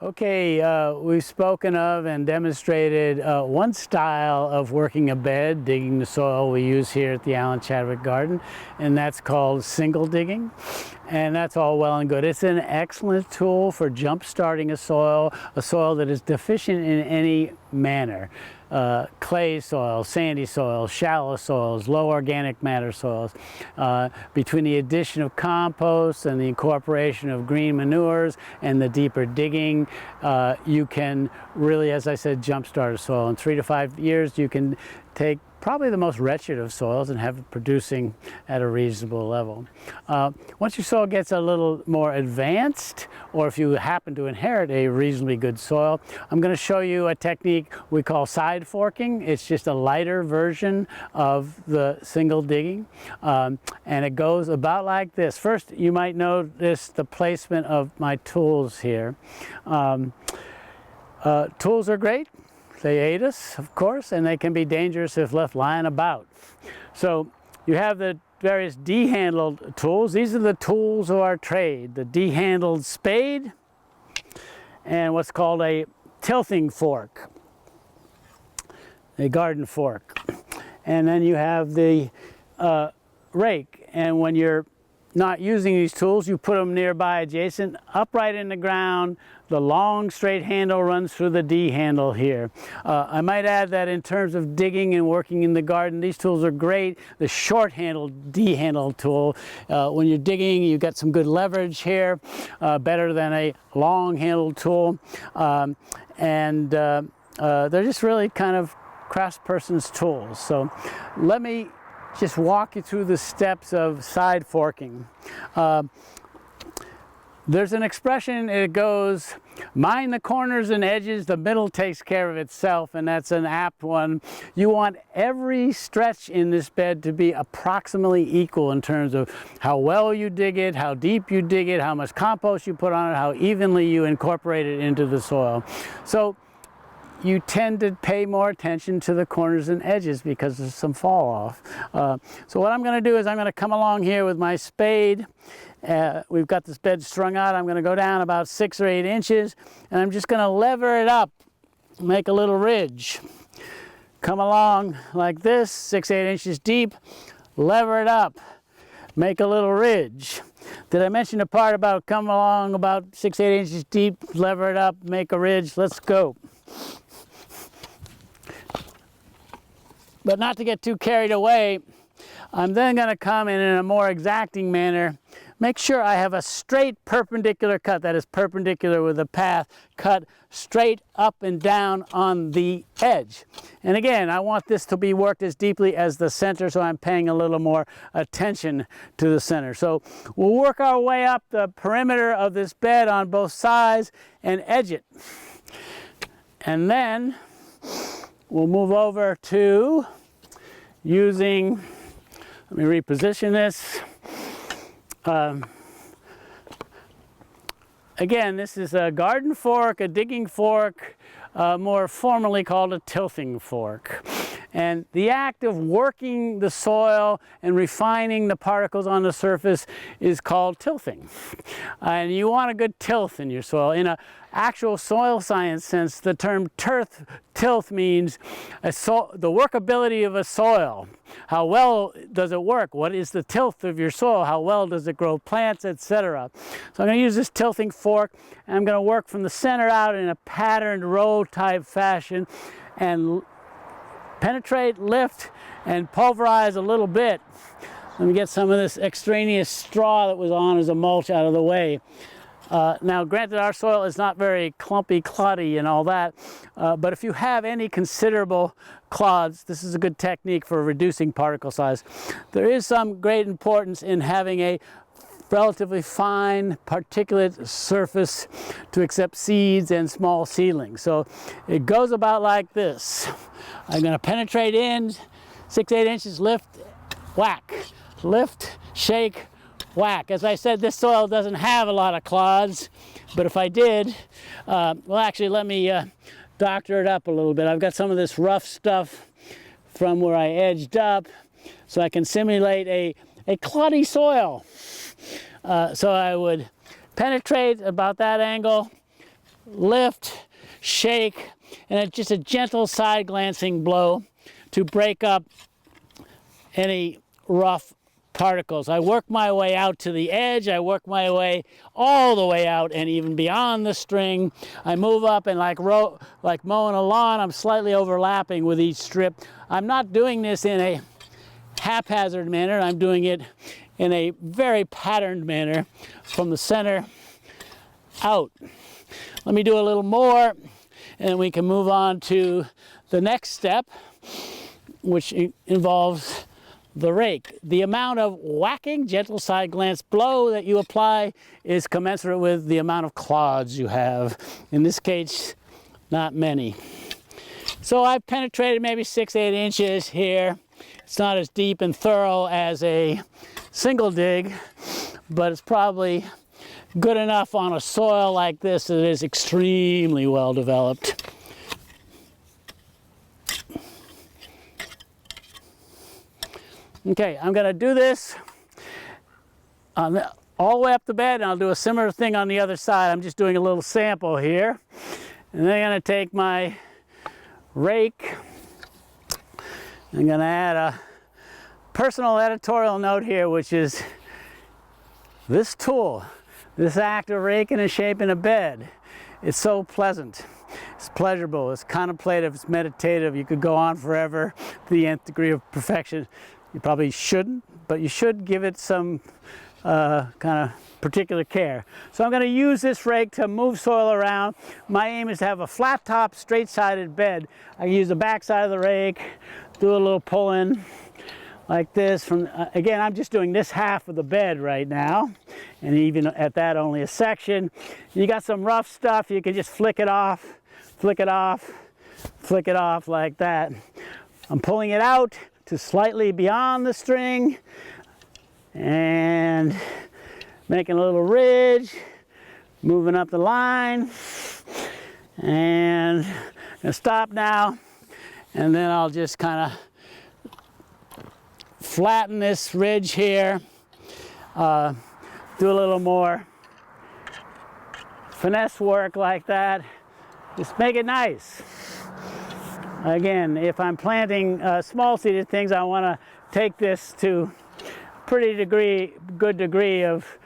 Okay, we've spoken of and demonstrated one style of working a bed, digging the soil we use here at the Alan Chadwick Garden, and that's called single digging. And that's all well and good. It's an excellent tool for jump starting a soil that is deficient in any manner. Clay soils, sandy soils, shallow soils, low organic matter soils. Between the addition of compost and the incorporation of green manures and the deeper digging, you can really, as I said, jumpstart a soil. In 3 to 5 years, you can take probably the most wretched of soils and have it producing at a reasonable level. Once your soil gets a little more advanced, or if you happen to inherit a reasonably good soil, I'm going to show you a technique we call side forking. It's just a lighter version of the single digging, and it goes about like this. First, you might notice the placement of my tools here. Tools are great. They aid us, of course, and they can be dangerous if left lying about. So you have the various D-handled tools. These are the tools of our trade. The D-handled spade and what's called a tilthing fork, a garden fork. And then you have the rake. And when you're not using these tools, you put them nearby adjacent, upright in the ground. The long straight handle runs through the D handle here. I might add that in terms of digging and working in the garden, these tools are great. The short handled D handle tool, when you're digging, you get some good leverage here, better than a long handled tool. They're just really kind of craftsperson's tools. So let me just walk you through the steps of side forking. There's an expression, it goes, mind the corners and edges, the middle takes care of itself, and that's an apt one. You want every stretch in this bed to be approximately equal in terms of how well you dig it, how deep you dig it, how much compost you put on it, how evenly you incorporate it into the soil. So you tend to pay more attention to the corners and edges because there's some fall off. So what I'm going to do is I'm going to come along here with my spade. We've got this bed strung out. I'm going to go down about 6 or 8 inches, and I'm just going to lever it up, make a little ridge. Come along like this, 6 or 8 inches deep, lever it up, make a little ridge. Did I mention the part about come along about 6 or 8 inches deep, lever it up, make a ridge? Let's go. But not to get too carried away, I'm then going to come in a more exacting manner, make sure I have a straight perpendicular cut, that is perpendicular with the path, cut straight up and down on the edge. And again, I want this to be worked as deeply as the center, so I'm paying a little more attention to the center. So we'll work our way up the perimeter of this bed on both sides and edge it. And then we'll move over to using, let me reposition this. Again, this is a garden fork, a digging fork, more formally called a tilthing fork. And the act of working the soil and refining the particles on the surface is called tilthing. And you want a good tilth in your soil. In an actual soil science sense, the term tilth means the workability of a soil. How well does it work? What is the tilth of your soil? How well does it grow plants, etc.? So I'm going to use this tilthing fork, and I'm going to work from the center out in a patterned row type fashion and penetrate, lift, and pulverize a little bit. Let me get some of this extraneous straw that was on as a mulch out of the way. Now, granted, our soil is not very clumpy, cloddy, and all that, but if you have any considerable clods, this is a good technique for reducing particle size. There is some great importance in having a relatively fine particulate surface to accept seeds and small seedlings. So it goes about like this. I'm going to penetrate in 6 to 8 inches, lift, whack, lift, shake, whack. As I said, this soil doesn't have a lot of clods, but if I did, well, actually, let me doctor it up a little bit. I've got some of this rough stuff from where I edged up, so I can simulate a cloddy soil. So I would penetrate about that angle, lift, shake, and it's just a gentle side glancing blow to break up any rough particles. I work my way out to the edge, I work my way all the way out and even beyond the string. I move up and like mowing a lawn, I'm slightly overlapping with each strip. I'm not doing this in a haphazard manner, I'm doing it in a very patterned manner from the center out. Let me do a little more and then we can move on to the next step, which involves the rake. The amount of whacking, gentle side glance blow that you apply is commensurate with the amount of clods you have. In this case, not many. So I've penetrated maybe 6-8 inches here. It's not as deep and thorough as a single dig, but it's probably good enough on a soil like this that it is extremely well developed. Okay, I'm going to do this all the way up the bed, and I'll do a similar thing on the other side. I'm just doing a little sample here. And then I'm going to take my rake. I'm going to add a personal editorial note here, which is this tool, this act of raking and shaping a bed, it's so pleasant. It's pleasurable, it's contemplative, it's meditative. You could go on forever to the nth degree of perfection. You probably shouldn't, but you should give it some kind of particular care. So I'm going to use this rake to move soil around. My aim is to have a flat top, straight-sided bed. I use the back side of the rake, do a little pulling like this. Again, I'm just doing this half of the bed right now, and even at that, only a section. You got some rough stuff, you can just flick it off, flick it off, flick it off like that. I'm pulling it out to slightly beyond the string and making a little ridge, moving up the line, and I'm gonna stop now, and then I'll just kind of flatten this ridge here, do a little more finesse work like that, just make it nice. Again, if I'm planting small-seeded things, I want to take this to good degree of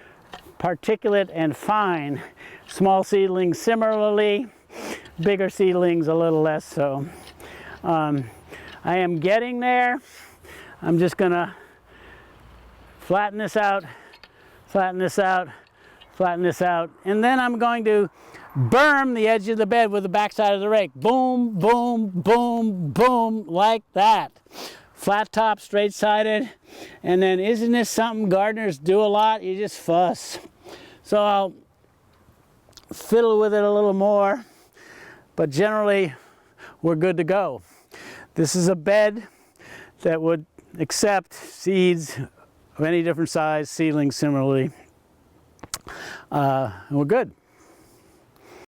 particulate and fine. Small seedlings similarly, bigger seedlings a little less so. I am getting there. I'm just going to flatten this out, flatten this out, flatten this out, and then I'm going to berm the edge of the bed with the backside of the rake. Boom, boom, boom, boom, like that. Flat top, straight-sided. And then isn't this something gardeners do a lot? You just fuss. So I'll fiddle with it a little more, but generally we're good to go. This is a bed that would accept seeds of any different size, seedlings similarly. We're good.